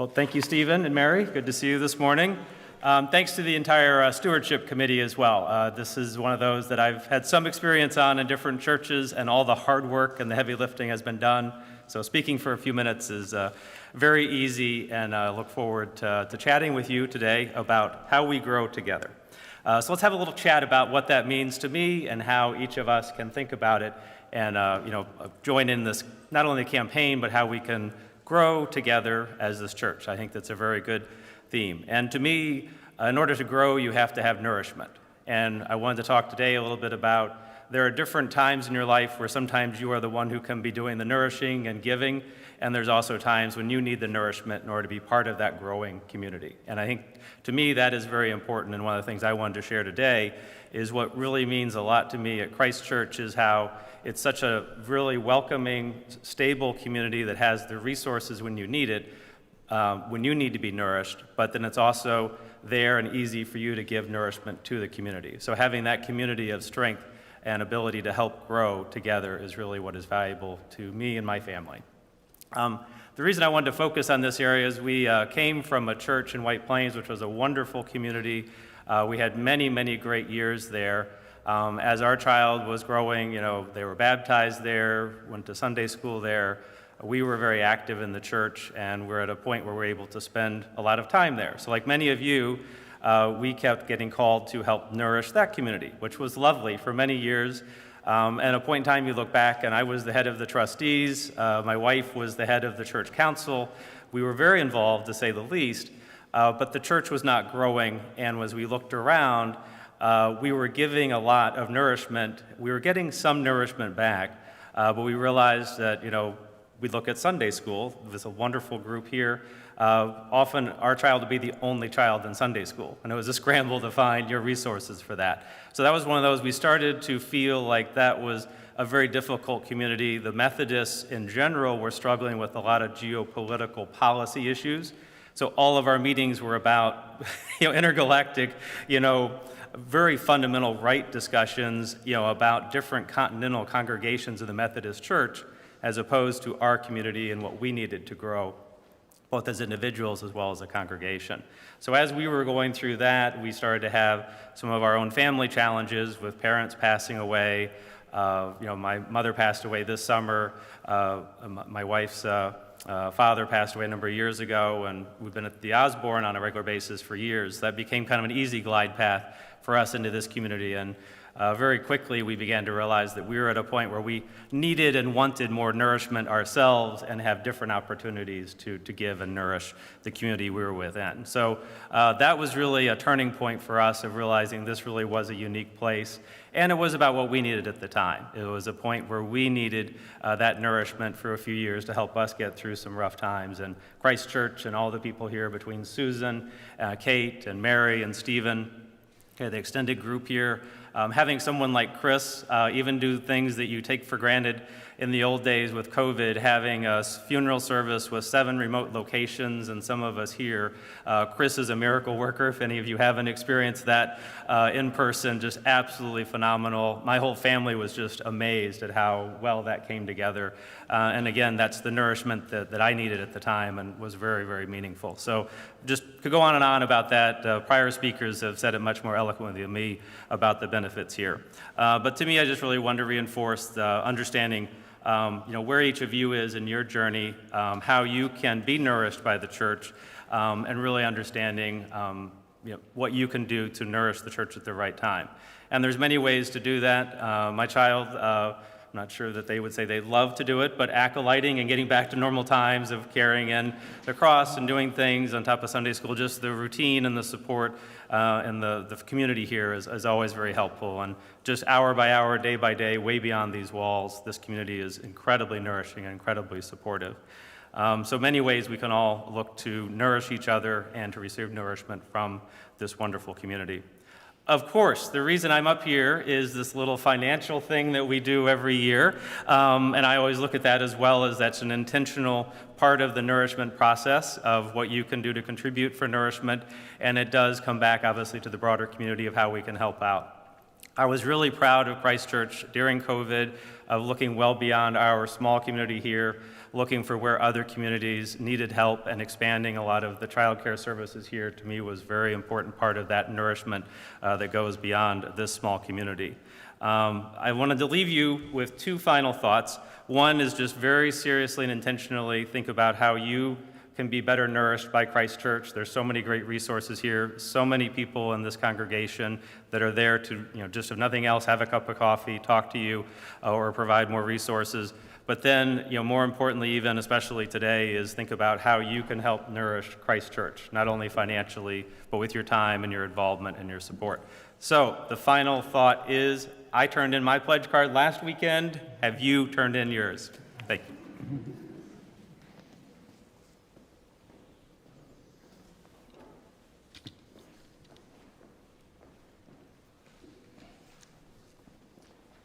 Well, thank you, Stephen and Mary. Good to see you this morning. Thanks to the entire Stewardship Committee as well. This is one of those that I've had some experience on in different churches, and all the hard work and the heavy lifting has been done. So speaking for a few minutes is very easy, and I look forward to chatting with you today about how we grow together. So let's have a little chat about what that means to me and how each of us can think about it and join in this, not only the campaign, but how we can grow together as this church. I think that's a very good theme. And to me, in order to grow, you have to have nourishment. And I wanted to talk today a little bit about there are different times in your life where sometimes you are the one who can be doing the nourishing and giving, and there's also times when you need the nourishment in order to be part of that growing community. And I think, to me, that is very important, and one of the things I wanted to share today is what really means a lot to me at Christ Church is how it's such a really welcoming, stable community that has the resources when you need it, when you need to be nourished, but then it's also there and easy for you to give nourishment to the community. So having that community of strength and ability to help grow together is really what is valuable to me and my family. The reason I wanted to focus on this area is we came from a church in White Plains, which was a wonderful community. We had many, many great years there. As our child was growing, they were baptized there, went to Sunday school there. We were very active in the church, and we're at a point where we're able to spend a lot of time there. So like many of you, we kept getting called to help nourish that community, which was lovely for many years. At a point in time, you look back, and I was the head of the trustees. My wife was the head of the church council. We were very involved, to say the least, but the church was not growing, and as we looked around, we were giving a lot of nourishment. We were getting some nourishment back, but we realized that, we look at Sunday school. There's a wonderful group here. Often our child would be the only child in Sunday school, and it was a scramble to find your resources for that. So that was one of those, we started to feel like that was a very difficult community. The Methodists in general were struggling with a lot of geopolitical policy issues. So all of our meetings were about intergalactic, very fundamental right discussions, about different continental congregations of the Methodist Church, as opposed to our community and what we needed to grow, both as individuals as well as a congregation. So as we were going through that, we started to have some of our own family challenges with parents passing away. My mother passed away this summer. My wife's father passed away a number of years ago, and we've been at the Osborne on a regular basis for years. That became kind of an easy glide path for us into this community, and very quickly we began to realize that we were at a point where we needed and wanted more nourishment ourselves and have different opportunities to give and nourish the community we were within. So that was really a turning point for us of realizing this really was a unique place, and it was about what we needed at the time. It was a point where we needed that nourishment for a few years to help us get through some rough times. And Christ Church and all the people here between Susan, Kate, and Mary, and Stephen, the extended group here, having someone like Chris even do things that you take for granted in the old days with COVID, having a funeral service with 7 remote locations and some of us here. Chris is a miracle worker. If any of you haven't experienced that in person, just absolutely phenomenal. My whole family was just amazed at how well that came together. And again, that's the nourishment that I needed at the time and was very, very meaningful. So just could go on and on about that. Prior speakers have said it much more eloquently than me about the benefits here. But to me, I just really wanted to reinforce the understanding where each of you is in your journey, how you can be nourished by the church, and really understanding what you can do to nourish the church at the right time. And there's many ways to do that. My child, I'm not sure that they would say they love to do it, but acolyting and getting back to normal times of carrying in the cross and doing things on top of Sunday school, just the routine and the support and the community here is always very helpful. And just hour by hour, day by day, way beyond these walls, this community is incredibly nourishing and incredibly supportive. So many ways we can all look to nourish each other and to receive nourishment from this wonderful community. Of course, the reason I'm up here is this little financial thing that we do every year, and I always look at that as well as that's an intentional part of the nourishment process of what you can do to contribute for nourishment, and it does come back obviously to the broader community of how we can help out. I was really proud of Christ Church during COVID of looking well beyond our small community here looking for where other communities needed help, and expanding a lot of the childcare services here, to me, was a very important part of that nourishment that goes beyond this small community. I wanted to leave you with two final thoughts. One is just very seriously and intentionally think about how you can be better nourished by Christ Church. There's so many great resources here, so many people in this congregation that are there to, just if nothing else, have a cup of coffee, talk to you, or provide more resources. But then, more importantly, even especially today, is think about how you can help nourish Christ Church, not only financially, but with your time and your involvement and your support. So the final thought is, I turned in my pledge card last weekend. Have you turned in yours? Thank you.